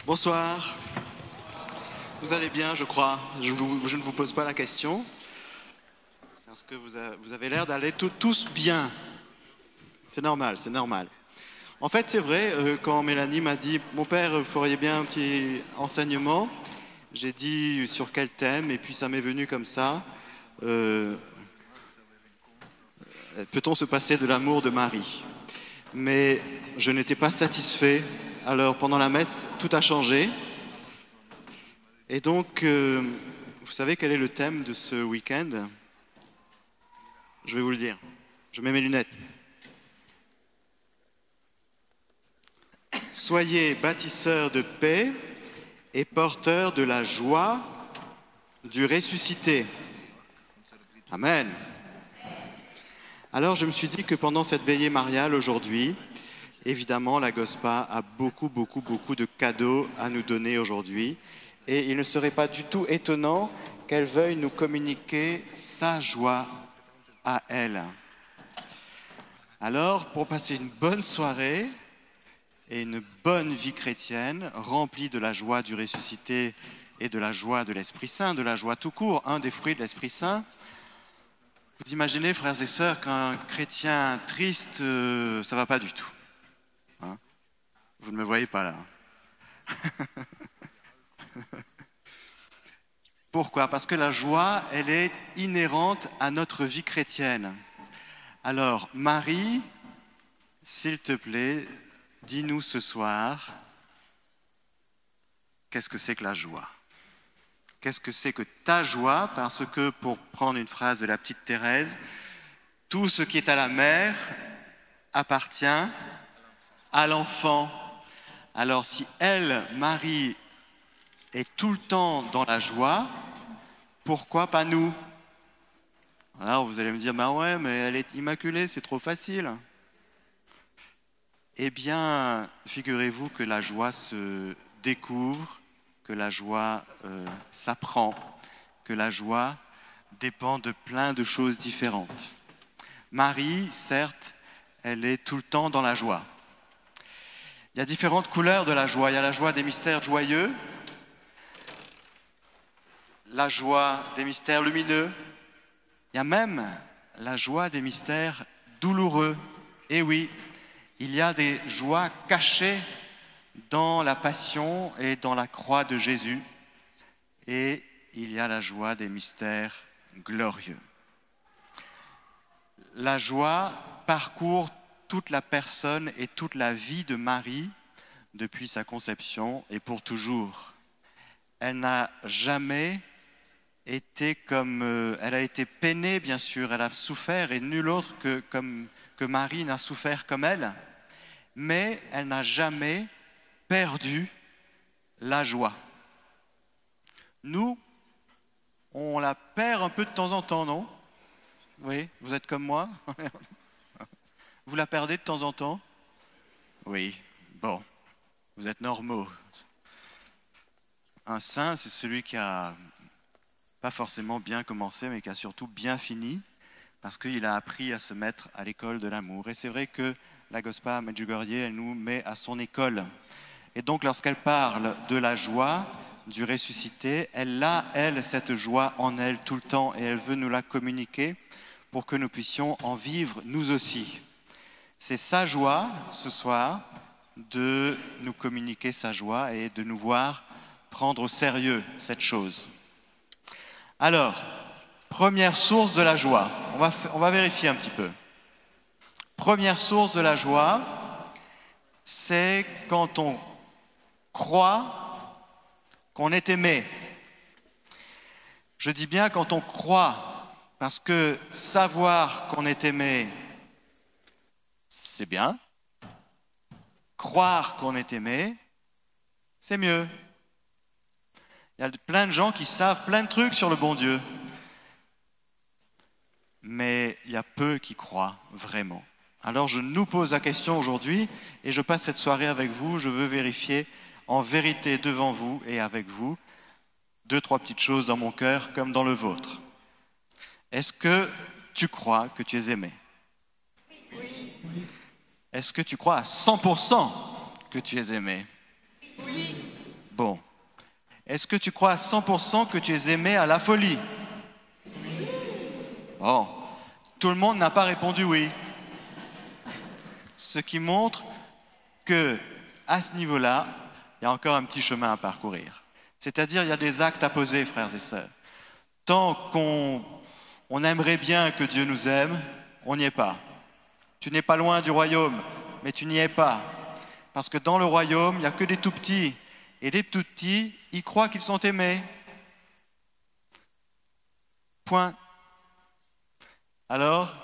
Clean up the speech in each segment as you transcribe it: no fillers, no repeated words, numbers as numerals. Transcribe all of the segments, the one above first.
Bonsoir. Vous allez bien, je crois. Je ne vous pose pas la question. Parce que vous avez l'air d'aller tous bien. C'est normal, c'est normal. En fait, c'est vrai, quand Mélanie m'a dit « Mon père, vous feriez bien un petit enseignement », j'ai dit sur quel thème, et puis ça m'est venu comme ça. Peut-on se passer de l'amour de Marie? Mais je n'étais pas satisfait. Alors pendant la messe, tout a changé. Et donc, vous savez quel est le thème de ce week-end? Je vais vous le dire. Je mets mes lunettes. Soyez bâtisseurs de paix et porteurs de la joie du ressuscité. Amen. Alors je me suis dit que pendant cette veillée mariale aujourd'hui, évidemment la Gospa a beaucoup de cadeaux à nous donner aujourd'hui. Et il ne serait pas du tout étonnant qu'elle veuille nous communiquer sa joie à elle. Alors, pour passer une bonne soirée et une bonne vie chrétienne, remplie de la joie du ressuscité et de la joie de l'Esprit Saint, de la joie tout court, un des fruits de l'Esprit Saint, vous imaginez, frères et sœurs, qu'un chrétien triste, ça ne va pas du tout. Hein? Vous ne me voyez pas là. Pourquoi? Parce que la joie, elle est inhérente à notre vie chrétienne. Alors, Marie, s'il te plaît, dis-nous ce soir, qu'est-ce que c'est que la joie? Qu'est-ce que c'est que ta joie? Parce que, pour prendre une phrase de la petite Thérèse, tout ce qui est à la mère appartient à l'enfant. Alors, si elle, Marie, est tout le temps dans la joie, pourquoi pas nous? Alors vous allez me dire, bah ouais, mais elle est immaculée, c'est trop facile. Eh bien, figurez-vous que la joie se découvre, que la joie s'apprend, que la joie dépend de plein de choses différentes. Marie, certes, elle est tout le temps dans la joie. Il y a différentes couleurs de la joie. Il y a la joie des mystères joyeux, la joie des mystères lumineux, il y a même la joie des mystères douloureux. Et oui, il y a des joies cachées dans la passion et dans la croix de Jésus. Et il y a la joie des mystères glorieux. La joie parcourt toute la personne et toute la vie de Marie depuis sa conception et pour toujours. Elle n'a jamais elle a été peinée, bien sûr, elle a souffert, et nul autre que Marie n'a souffert comme elle, mais elle n'a jamais perdu la joie. Nous, on la perd un peu de temps en temps, non? Oui, vous êtes comme moi? Vous la perdez de temps en temps? Oui, bon, vous êtes normaux. Un saint, c'est celui qui a pas forcément bien commencé, mais qui a surtout bien fini, parce qu'il a appris à se mettre à l'école de l'amour. Et c'est vrai que la Gospa Medjugorje, elle nous met à son école. Et donc, lorsqu'elle parle de la joie du ressuscité, elle a, elle, cette joie en elle tout le temps, et elle veut nous la communiquer pour que nous puissions en vivre nous aussi. C'est sa joie, ce soir, de nous communiquer sa joie et de nous voir prendre au sérieux cette chose. Alors, première source de la joie, on va vérifier un petit peu. Première source de la joie, c'est quand on croit qu'on est aimé. Je dis bien quand on croit, parce que savoir qu'on est aimé, c'est bien. Croire qu'on est aimé, c'est mieux. Il y a plein de gens qui savent plein de trucs sur le bon Dieu. Mais il y a peu qui croient vraiment. Alors je nous pose la question aujourd'hui et je passe cette soirée avec vous. Je veux vérifier en vérité devant vous et avec vous 2-3 petites choses dans mon cœur comme dans le vôtre. Est-ce que tu crois que tu es aimé? Oui. Est-ce que tu crois à 100% que tu es aimé? Oui. Est-ce que tu crois à 100% que tu es aimé à la folie? Bon, tout le monde n'a pas répondu oui. Ce qui montre que, à ce niveau-là, il y a encore un petit chemin à parcourir. C'est-à-dire, il y a des actes à poser, frères et sœurs. Tant qu'on aimerait bien que Dieu nous aime, on n'y est pas. Tu n'es pas loin du royaume, mais tu n'y es pas. Parce que dans le royaume, il n'y a que des tout petits. Et les tout petits, ils croient qu'ils sont aimés. Point. Alors,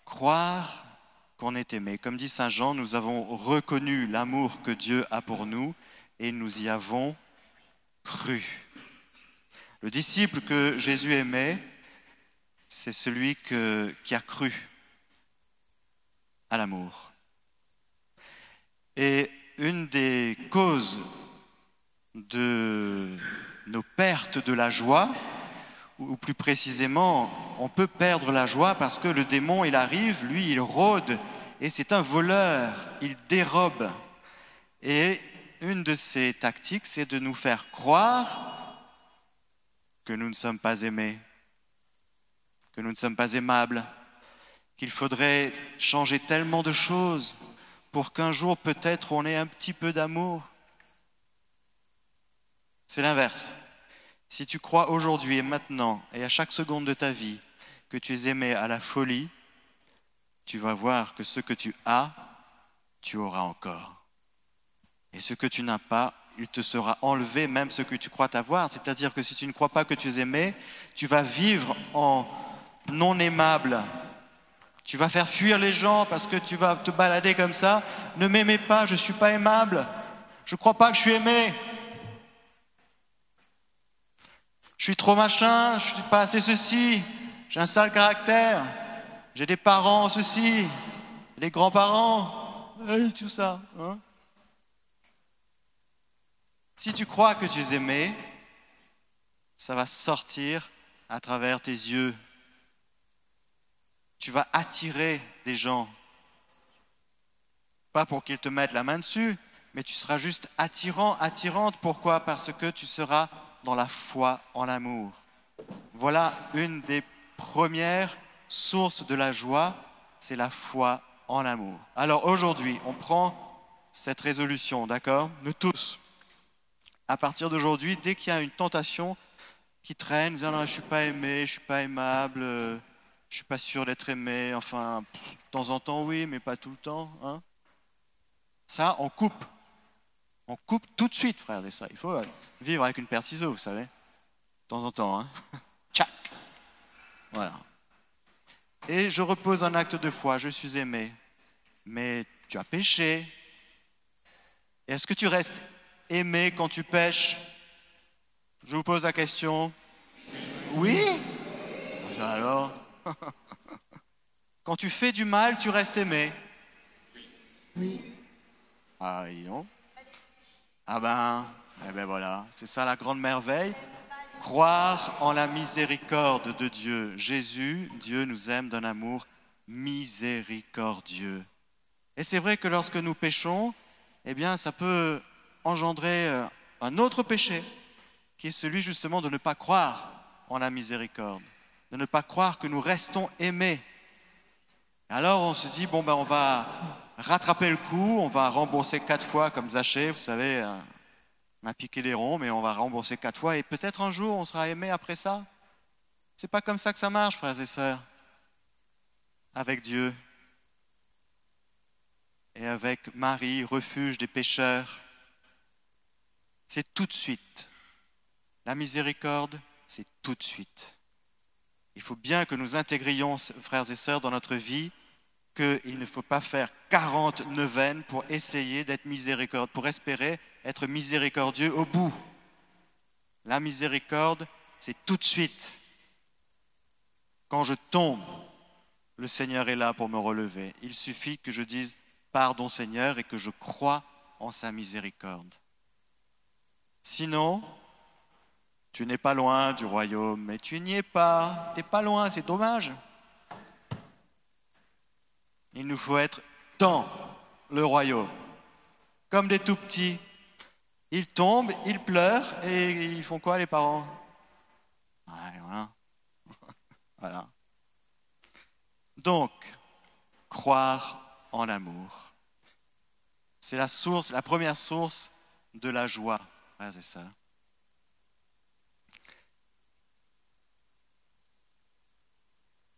croire qu'on est aimé. Comme dit Saint Jean, nous avons reconnu l'amour que Dieu a pour nous et nous y avons cru. Le disciple que Jésus aimait, c'est celui qui a cru à l'amour. Et une des causes de nos pertes de la joie, ou plus précisément, on peut perdre la joie parce que le démon, il arrive, lui, il rôde, et c'est un voleur, il dérobe. Et une de ses tactiques, c'est de nous faire croire que nous ne sommes pas aimés, que nous ne sommes pas aimables, qu'il faudrait changer tellement de choses pour qu'un jour, peut-être, on ait un petit peu d'amour. C'est l'inverse. Si tu crois aujourd'hui et maintenant et à chaque seconde de ta vie que tu es aimé à la folie, tu vas voir que ce que tu as, tu auras encore. Et ce que tu n'as pas, il te sera enlevé, même ce que tu crois t'avoir. C'est-à-dire que si tu ne crois pas que tu es aimé, tu vas vivre en non aimable. Tu vas faire fuir les gens parce que tu vas te balader comme ça. Ne m'aimez pas, je ne suis pas aimable. Je ne crois pas que je suis aimé. Je suis trop machin, je ne suis pas assez ceci, j'ai un sale caractère, j'ai des parents ceci, des grands-parents, tout ça. Hein? Si tu crois que tu es aimé, ça va sortir à travers tes yeux. Tu vas attirer des gens. Pas pour qu'ils te mettent la main dessus, mais tu seras juste attirant, attirante. Pourquoi? Parce que tu seras dans la foi en l'amour. Voilà une des premières sources de la joie, c'est la foi en l'amour. Alors aujourd'hui, on prend cette résolution, d'accord? Nous tous, à partir d'aujourd'hui, dès qu'il y a une tentation qui traîne, disant non, je ne suis pas aimé, je ne suis pas aimable, je ne suis pas sûr d'être aimé, enfin, de temps en temps oui, mais pas tout le temps. Hein? Ça, on coupe. On coupe tout de suite, frères et sœurs. Il faut vivre avec une paire de ciseaux, vous savez. De temps en temps. Hein. Tchac. Voilà. Et je repose un acte de foi. Je suis aimé. Mais tu as péché. Est-ce que tu restes aimé quand tu pêches? Je vous pose la question. Oui? Alors? Quand tu fais du mal, tu restes aimé? Oui. Ah, non. Ah ben voilà, c'est ça la grande merveille. Croire en la miséricorde de Dieu. Jésus, Dieu nous aime d'un amour miséricordieux. Et c'est vrai que lorsque nous péchons, eh bien ça peut engendrer un autre péché, qui est celui justement de ne pas croire en la miséricorde, de ne pas croire que nous restons aimés. Alors on se dit, bon ben on va rattraper le coup, on va rembourser 4 fois comme Zachée, vous savez, on a piqué les ronds, mais on va rembourser 4 fois et peut-être un jour on sera aimé après ça. C'est pas comme ça que ça marche, frères et sœurs, avec Dieu et avec Marie, refuge des pécheurs. C'est tout de suite. La miséricorde, c'est tout de suite. Il faut bien que nous intégrions, frères et sœurs, dans notre vie, qu'il ne faut pas faire 40 neuvaines pour essayer d'être miséricordieux, pour espérer être miséricordieux au bout. La miséricorde, c'est tout de suite. Quand je tombe, le Seigneur est là pour me relever. Il suffit que je dise « Pardon Seigneur » et que je crois en sa miséricorde. Sinon, tu n'es pas loin du royaume, mais tu n'y es pas. Tu n'es pas loin, c'est dommage. Il nous faut être dans le royaume, comme des tout petits, Ils tombent, ils pleurent, et ils font quoi les parents? Ouais, voilà. Voilà. Donc, croire en l'amour. C'est la source, la première source de la joie, frères et sœurs.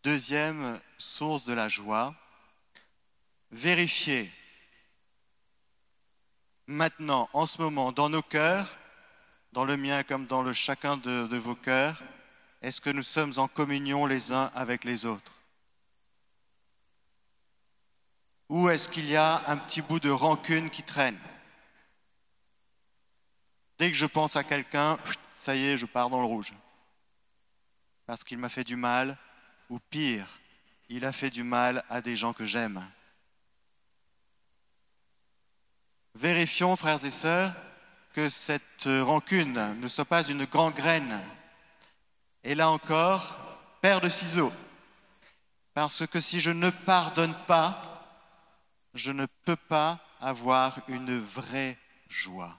Deuxième source de la joie, vérifier maintenant, en ce moment, dans nos cœurs, dans le mien comme dans le chacun de vos cœurs, est-ce que nous sommes en communion les uns avec les autres? Ou est-ce qu'il y a un petit bout de rancune qui traîne? Dès que je pense à quelqu'un, ça y est, je pars dans le rouge. Parce qu'il m'a fait du mal, ou pire, il a fait du mal à des gens que j'aime. Vérifions, frères et sœurs, que cette rancune ne soit pas une gangrène. Et là encore, paire de ciseaux. Parce que si je ne pardonne pas, je ne peux pas avoir une vraie joie.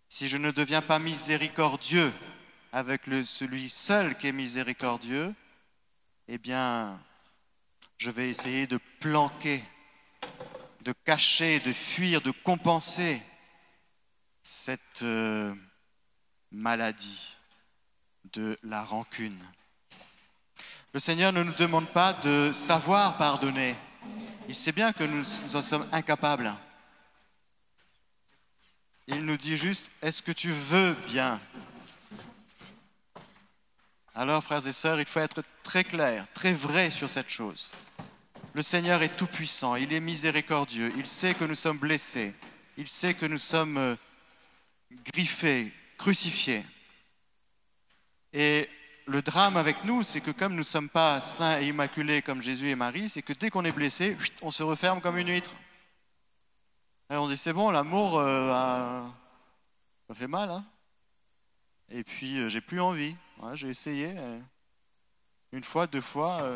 Si je ne deviens pas miséricordieux avec celui seul qui est miséricordieux, eh bien, je vais essayer de planquer, de cacher, de fuir, de compenser cette maladie de la rancune. Le Seigneur ne nous demande pas de savoir pardonner. Il sait bien que nous en sommes incapables. Il nous dit juste, est-ce que tu veux bien? Alors, frères et sœurs, il faut être très clair, très vrai sur cette chose. Le Seigneur est tout-puissant, il est miséricordieux, il sait que nous sommes blessés, il sait que nous sommes griffés, crucifiés. Et le drame avec nous, c'est que comme nous ne sommes pas saints et immaculés comme Jésus et Marie, c'est que dès qu'on est blessé, on se referme comme une huître. Et on dit, c'est bon, l'amour, ça fait mal, hein? Et puis, j'ai plus envie. Ouais, j'ai essayé. Une fois, deux fois.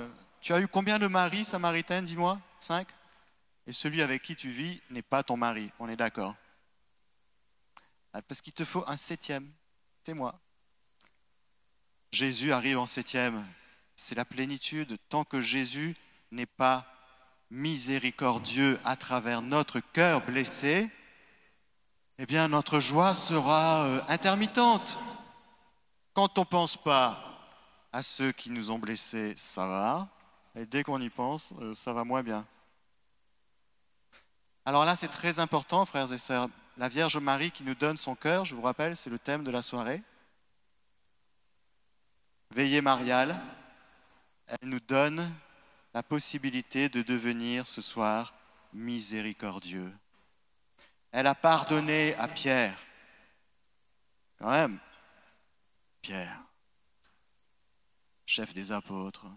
Tu as eu combien de maris samaritaines, dis-moi? 5? Et celui avec qui tu vis n'est pas ton mari, on est d'accord? Parce qu'il te faut un 7e. C'est moi. Jésus arrive en 7e. C'est la plénitude. Tant que Jésus n'est pas miséricordieux à travers notre cœur blessé, eh bien notre joie sera intermittente. Quand on ne pense pas à ceux qui nous ont blessés, ça va. Et dès qu'on y pense, ça va moins bien. Alors là, c'est très important, frères et sœurs. La Vierge Marie qui nous donne son cœur, je vous rappelle, c'est le thème de la soirée. Veillée mariale, elle nous donne la possibilité de devenir ce soir miséricordieux. Elle a pardonné à Pierre. Quand même, Pierre, chef des apôtres.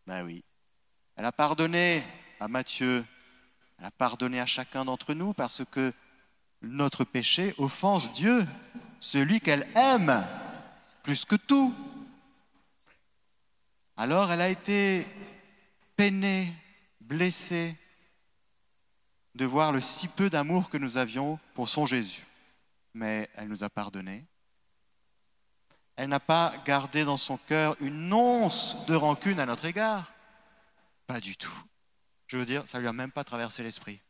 Ben oui. Elle a pardonné à Matthieu. Elle a pardonné à chacun d'entre nous parce que notre péché offense Dieu, celui qu'elle aime plus que tout. Alors elle a été peinée, blessée de voir le si peu d'amour que nous avions pour son Jésus. Mais elle nous a pardonné. Elle n'a pas gardé dans son cœur une once de rancune à notre égard. Pas du tout. Je veux dire, ça ne lui a même pas traversé l'esprit.